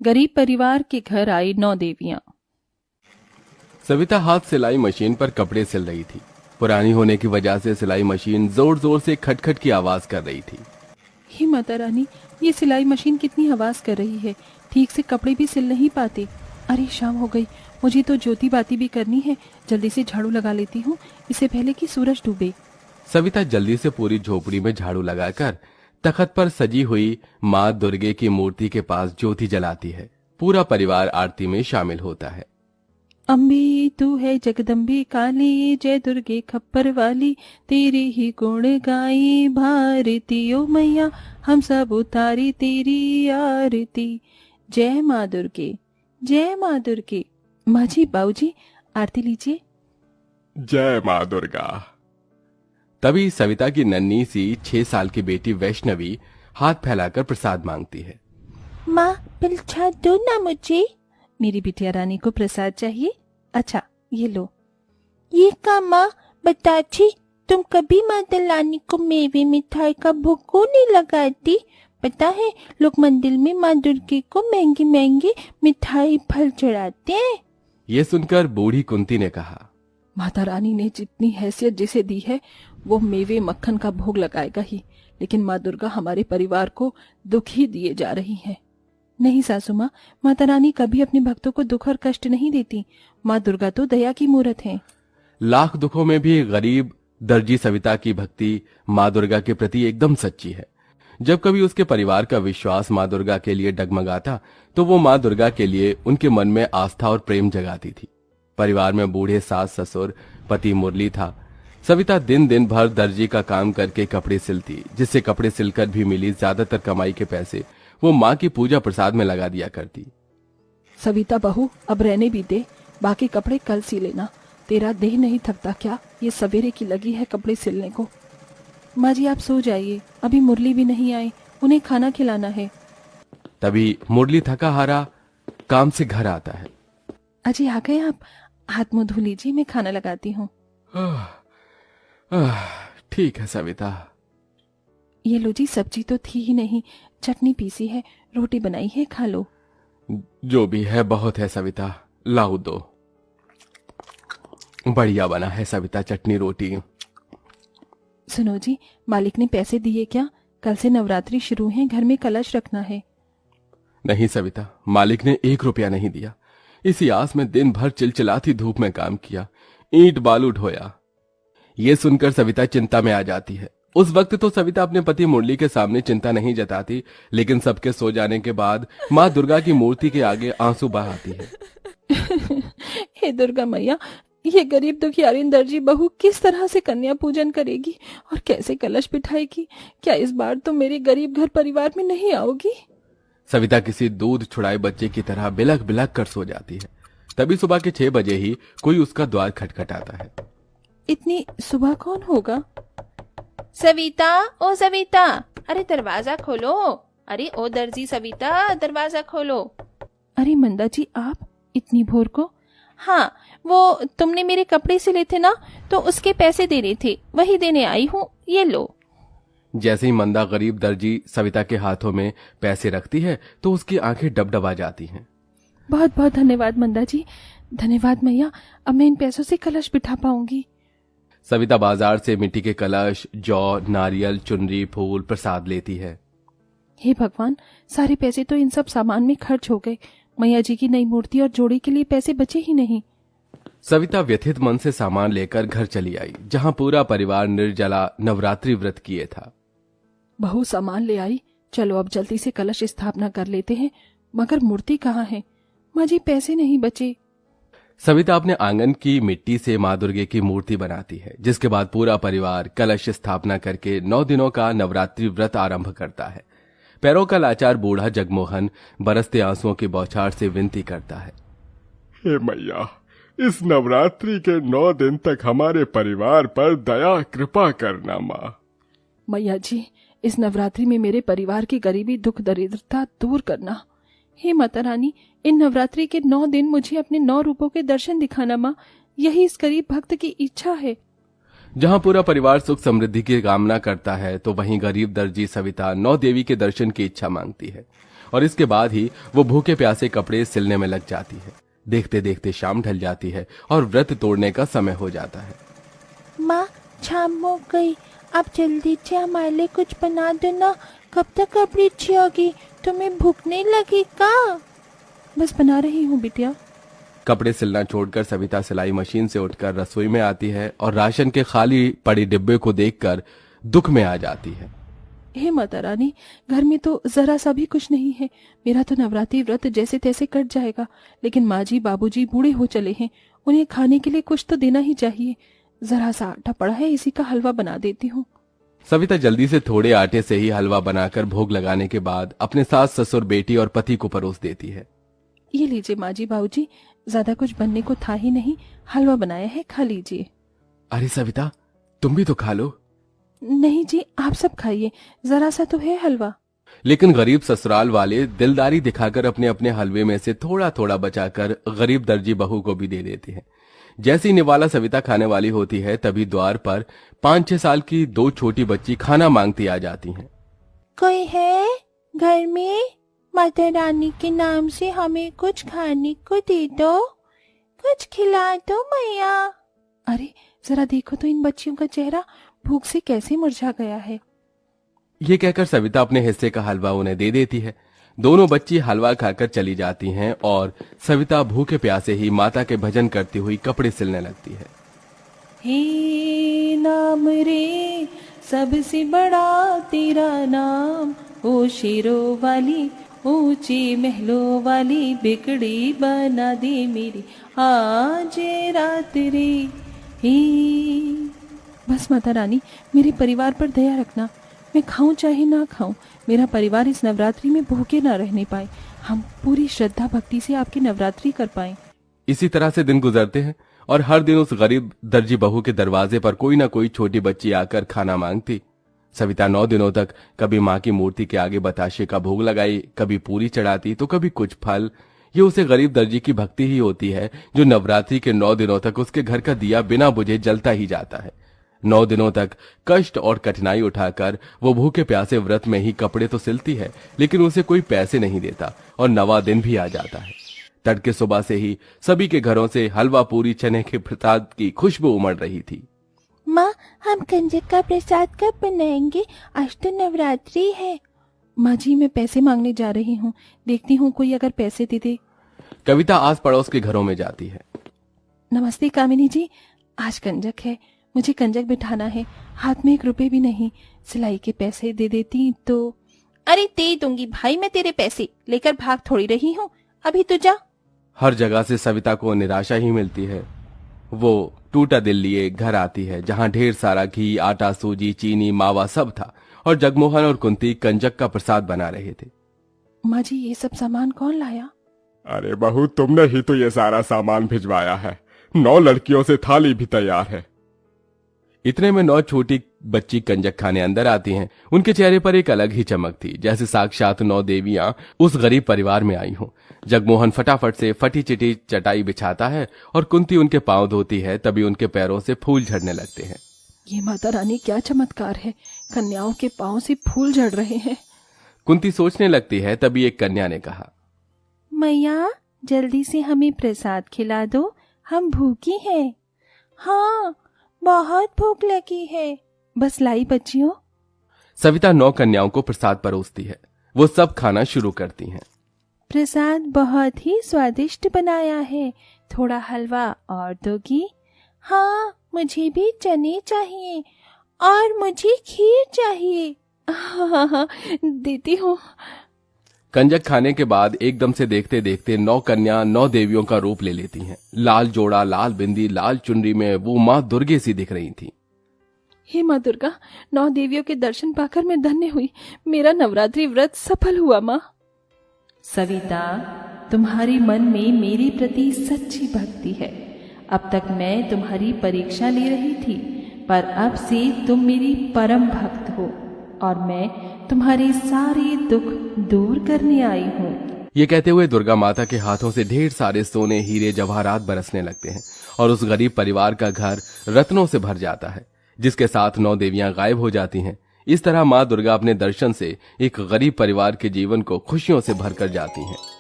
गरीब परिवार के घर आई 9 देवियां। सविता हाथ सिलाई मशीन पर कपड़े सिल रही थी। पुरानी होने की वजह से सिलाई मशीन जोर जोर से खटखट की आवाज कर रही थी। हे माता रानी, ये सिलाई मशीन कितनी आवाज कर रही है, ठीक से कपड़े भी सिल नहीं पाते। अरे शाम हो गई, मुझे तो ज्योति बाती भी करनी है। जल्दी से झाड़ू लगा लेती हूँ, इससे पहले कि सूरज डूबे। सविता जल्दी से पूरी झोपड़ी में झाड़ू लगाकर तख्त पर सजी हुई माँ दुर्गे की मूर्ति के पास ज्योति जलाती है। पूरा परिवार आरती में शामिल होता है। अम्बे तू है जगदम्बे काली, जय दुर्गे खप्पर वाली, तेरे ही गुण गाई भारती ओ मैया, हम सब उतारी तेरी आरती। जय माँ दुर्गे, जय माँ दुर्गे। माँ जी, बाबूजी, आरती लीजिए। जय माँ दुर्गा। तभी सविता की नन्ही सी 6 साल की बेटी वैष्णवी हाथ फैलाकर प्रसाद मांगती है। माँ पिलछा दो ना मुझे। मेरी बिटिया रानी को प्रसाद चाहिए। अच्छा ये लो। ये का माँ बताची, तुम कभी माता रानी को मेवे मिठाई का भोग क्यों नहीं लगाती? पता है लोग मंदिर में माँ दुर्गे को महंगी महंगी मिठाई फल चढ़ाते हैं। ये सुनकर बूढ़ी कुंती ने कहा, माता रानी ने जितनी हैसियत जिसे दी है वो मेवे मक्खन का भोग लगाएगा ही, लेकिन माँ दुर्गा हमारे परिवार को दुख ही दिए जा रही है। नहीं सासू माँ, माता रानी कभी अपने भक्तों को दुख और कष्ट नहीं देती। माँ दुर्गा तो दया की मूरत है। लाख दुखों में भी गरीब दर्जी सविता की भक्ति माँ दुर्गा के प्रति एकदम सच्ची है। जब कभी उसके परिवार का विश्वास माँ दुर्गा के लिए डगमगाता तो वो माँ दुर्गा के लिए उनके मन में आस्था और प्रेम जगाती थी। परिवार में बूढ़े सास ससुर, पति मुरली था। सविता दिन दिन भर दर्जी का काम करके कपड़े सिलती, जिससे कपड़े सिलकर भी मिली ज्यादातर कमाई के पैसे वो माँ की पूजा प्रसाद में लगा दिया करती। सविता बहू, अब रहने भी दे, बाकी कपड़े कल सी लेना। तेरा देह नहीं थकता क्या? ये सवेरे की लगी है कपड़े सिलने को। माँ जी आप सो जाइए, अभी मुरली भी नहीं आए, उन्हें खाना खिलाना है। तभी मुरली थका हारा काम से घर आता है। अजी आ गए आप? हाथ मुंह धो लीजिए, मैं खाना लगाती हूँ। ठीक है सविता। ये लो जी, सब्जी तो थी ही नहीं, चटनी पीसी है, रोटी बनाई है, खा लो। जो भी है बहुत है सविता, लाओ दो। बढ़िया बना है सविता चटनी रोटी। सुनो जी, मालिक ने पैसे दिए क्या? कल से नवरात्रि शुरू है, घर में कलश रखना है। नहीं सविता, मालिक ने 1 रुपया नहीं दिया। इसी आस में दिन भर चिलचिलाती धूप में काम किया, ईंट बालू ढोया। ये सुनकर सविता चिंता में आ जाती है। उस वक्त तो सविता अपने पति मुरली के सामने चिंता नहीं जताती, लेकिन सबके सो जाने के बाद माँ दुर्गा की मूर्ति के आगे आंसू बहाती है। हे दुर्गा मैया, ये गरीब दुखियारीन दर्जी बहू किस तरह से कन्या पूजन करेगी और कैसे कलश बिठाएगी? क्या इस बार तो मेरे गरीब घर परिवार में नहीं आओगी? सविता किसी दूध छुड़ाए बच्चे की तरह बिलख बिलख कर सो जाती है। तभी सुबह के 6 बजे ही कोई उसका द्वार खटखटाता है। इतनी सुबह कौन होगा? सविता, ओ सविता, अरे दरवाजा खोलो। अरे ओ दर्जी सविता, दरवाजा खोलो। अरे मंदा जी, आप इतनी भोर को? हाँ, वो तुमने मेरे कपड़े सिले थे ना, तो उसके पैसे देने थे, वही देने आई हूँ, ये लो। जैसे ही मंदा गरीब दर्जी सविता के हाथों में पैसे रखती है तो उसकी आंखें डबडबा जाती हैं। बहुत बहुत धन्यवाद मंदा जी, धन्यवाद मैया, अब मैं इन पैसों से कलश बिठा पाऊंगी। सविता बाजार से मिट्टी के कलश, जौ, नारियल, चुनरी, फूल, प्रसाद लेती है। हे भगवान, सारे पैसे तो इन सब सामान में खर्च हो गए। मैया जी की नई मूर्ति और जोड़ी के लिए पैसे बचे ही नहीं। सविता व्यथित मन से सामान लेकर घर चली आई, जहां पूरा परिवार निर्जला नवरात्रि व्रत किए था। बहू सामान ले आई, चलो अब जल्दी से कलश स्थापना कर लेते हैं। मगर मूर्ति कहाँ है? माँ जी पैसे नहीं बचे। सविता अपने आंगन की मिट्टी से माँ दुर्गे की मूर्ति बनाती है, जिसके बाद पूरा परिवार कलश स्थापना करके 9 दिनों का नवरात्रि व्रत आरंभ करता है। पैरों का लाचार बूढ़ा जगमोहन बरसते आंसुओं की बौछार से विनती करता है, हे मैया, इस नवरात्रि के 9 दिन तक हमारे परिवार पर दया कृपा करना माँ। मैया जी, इस नवरात्रि में मेरे परिवार की गरीबी दुख दरिद्रता दूर करना। हे माता रानी, इन नवरात्रि के 9 दिन मुझे अपने 9 रूपों के दर्शन दिखाना माँ, यही इस गरीब भक्त की इच्छा है। जहां पूरा परिवार सुख समृद्धि की कामना करता है तो वहीं गरीब दर्जी सविता 9 देवी के दर्शन की इच्छा मांगती है। और इसके बाद ही वो भूखे प्यासे कपड़े सिलने में लग जाती है। देखते देखते शाम ढल जाती है और व्रत तोड़ने का समय हो जाता है। माँ, शाम हो गई, अब जल्दी से हमारे लिए कुछ बना दो ना। कब तक कपड़ी अच्छी होगी? तुम्हें भूख नहीं लगी का? बस बना रही हूँ बिटिया। कपड़े सिलना छोड़कर सविता सिलाई मशीन से उठकर रसोई में आती है और राशन के खाली पड़ी डिब्बे को देखकर दुख में आ जाती है। हे माता रानी, घर में तो जरा सा भी कुछ नहीं है। मेरा तो नवरात्रि व्रत जैसे तैसे कट जाएगा, लेकिन माँ जी बाबूजी बूढ़े हो चले हैं, उन्हें खाने के लिए कुछ तो देना ही चाहिए। जरा सा आटा पड़ा है, इसी का हलवा बना देती हूँ। सविता जल्दी से थोड़े आटे से ही हलवा बनाकर भोग लगाने के बाद अपने सास ससुर बेटी और पति को परोस देती है। ये लीजिए माँ जी बाबूजी, ज्यादा कुछ बनने को था ही नहीं, हलवा बनाया है, खा लीजिए। अरे सविता, तुम भी तो खा लो। नहीं जी, आप सब खाइए, जरा सा तो है हलवा। लेकिन गरीब ससुराल वाले दिलदारी दिखाकर अपने अपने हलवे में से थोड़ा थोड़ा बचाकर गरीब दर्जी बहू को भी दे देते हैं। जैसी निवाला सविता खाने वाली होती है तभी द्वार पर 5-6 साल की 2 छोटी बच्ची खाना मांगती आ जाती हैं। कोई है घर में? माता रानी के नाम से हमें कुछ खाने को दे दो, कुछ खिला दो मैया। अरे जरा देखो तो इन बच्चियों का चेहरा भूख से कैसे मुरझा गया है। ये कहकर सविता अपने हिस्से का हलवा उन्हें दे देती है। दोनों बच्ची हलवा खाकर चली जाती हैं और सविता भूखे प्यासे ही माता के भजन करती हुई कपड़े सिलने लगती है। हे नाम रे सबसे बड़ा तेरा नाम, ओ शेरों वाली ऊंचे महलों वाली, बिगड़ी बना दे मेरी आज रात रे। हे बस माता रानी, मेरे परिवार पर दया रखना। मैं खाऊं चाहे ना खाऊं, मेरा परिवार इस नवरात्रि में भूखे ना रहने पाए। हम पूरी श्रद्धा भक्ति से आपकी नवरात्रि कर पाए। इसी तरह से दिन गुजरते हैं और हर दिन उस गरीब दर्जी बहू के दरवाजे पर कोई ना कोई छोटी बच्ची आकर खाना मांगती। सविता 9 दिनों तक कभी माँ की मूर्ति के आगे बताशे का भोग लगाई, कभी पूरी चढ़ाती तो कभी कुछ फल। ये उसे गरीब दर्जी की भक्ति ही होती है जो नवरात्रि के 9 दिनों तक उसके घर का दिया बिना बुझे जलता ही जाता है। 9 दिनों तक कष्ट और कठिनाई उठाकर वो भूखे प्यासे व्रत में ही कपड़े तो सिलती है, लेकिन उसे कोई पैसे नहीं देता और 9वां दिन भी आ जाता है। तड़के सुबह से ही सभी के घरों से हलवा पूरी चने के प्रसाद की खुशबू उमड़ रही थी। माँ, हम कंजक का प्रसाद कब बनाएंगे? आज तो नवरात्रि है। माँ जी, मैं पैसे मांगने जा रही हूँ, देखती हूँ कोई अगर पैसे दे दे। कविता आस पड़ोस के घरों में जाती है। नमस्ते कामिनी जी, आज कंजक है, मुझे कंजक बिठाना है, हाथ में 1 रुपए भी नहीं। सिलाई के पैसे दे देती तो। अरे दे दूंगी भाई, मैं तेरे पैसे लेकर भाग थोड़ी रही हूँ, अभी तो जा। हर जगह से सविता को निराशा ही मिलती है। वो टूटा दिल लिए घर आती है जहाँ ढेर सारा घी, आटा, सूजी, चीनी, मावा सब था और जगमोहन और कुंती कंजक का प्रसाद बना रहे थे। माँ जी, ये सब सामान कौन लाया? अरे बहू, तुमने ही तो ये सारा सामान भिजवाया है। 9 लड़कियों से थाली भी तैयार है। इतने में 9 छोटी बच्ची कंजक खाने अंदर आती हैं। उनके चेहरे पर एक अलग ही चमक थी, जैसे साक्षात 9 देवियां उस गरीब परिवार में आई हों। जगमोहन फटाफट से फटी चिटी चटाई बिछाता है और कुंती उनके पांव धोती है, तभी उनके पैरों से फूल झड़ने लगते हैं। ये माता रानी क्या चमत्कार है, कन्याओं के पांव से फूल झड़ रहे हैं। कुंती सोचने लगती है, तभी एक कन्या ने कहा, मैया जल्दी से हमें प्रसाद खिला दो, हम भूखी हैं। हाँ, बहुत भूख लगी है। बस लाई बच्चियों। सविता 9 कन्याओं को प्रसाद परोसती है। वो सब खाना शुरू करती हैं। प्रसाद बहुत ही स्वादिष्ट बनाया है, थोड़ा हलवा और दोगी? हाँ, मुझे भी चने चाहिए और मुझे खीर चाहिए। हाँ, देती हूँ। कंजक खाने के बाद एकदम से देखते देखते 9 कन्या 9 देवियों का रूप ले लेती हैं। लाल जोड़ा, लाल बिंदी, लाल चुनरी में वो माँ दुर्गे सी दिख रही थी। हे माँ दुर्गा, 9 देवियों के दर्शन पाकर मैं धन्य हुई। मेरा नवरात्रि व्रत सफल हुआ। माँ सविता, तुम्हारे मन में मेरे प्रति सच्ची भक्ति है। अब तक मैं तुम्हारी परीक्षा ले रही थी, पर अब से तुम मेरी परम भक्त हो और मैं तुम्हारे सारे दुख दूर करने आई हूँ। ये कहते हुए दुर्गा माता के हाथों से ढेर सारे सोने, हीरे, जवाहरात बरसने लगते हैं और उस गरीब परिवार का घर रत्नों से भर जाता है, जिसके साथ 9 देवियां गायब हो जाती हैं। इस तरह माँ दुर्गा अपने दर्शन से एक गरीब परिवार के जीवन को खुशियों से भरकर जाती हैं।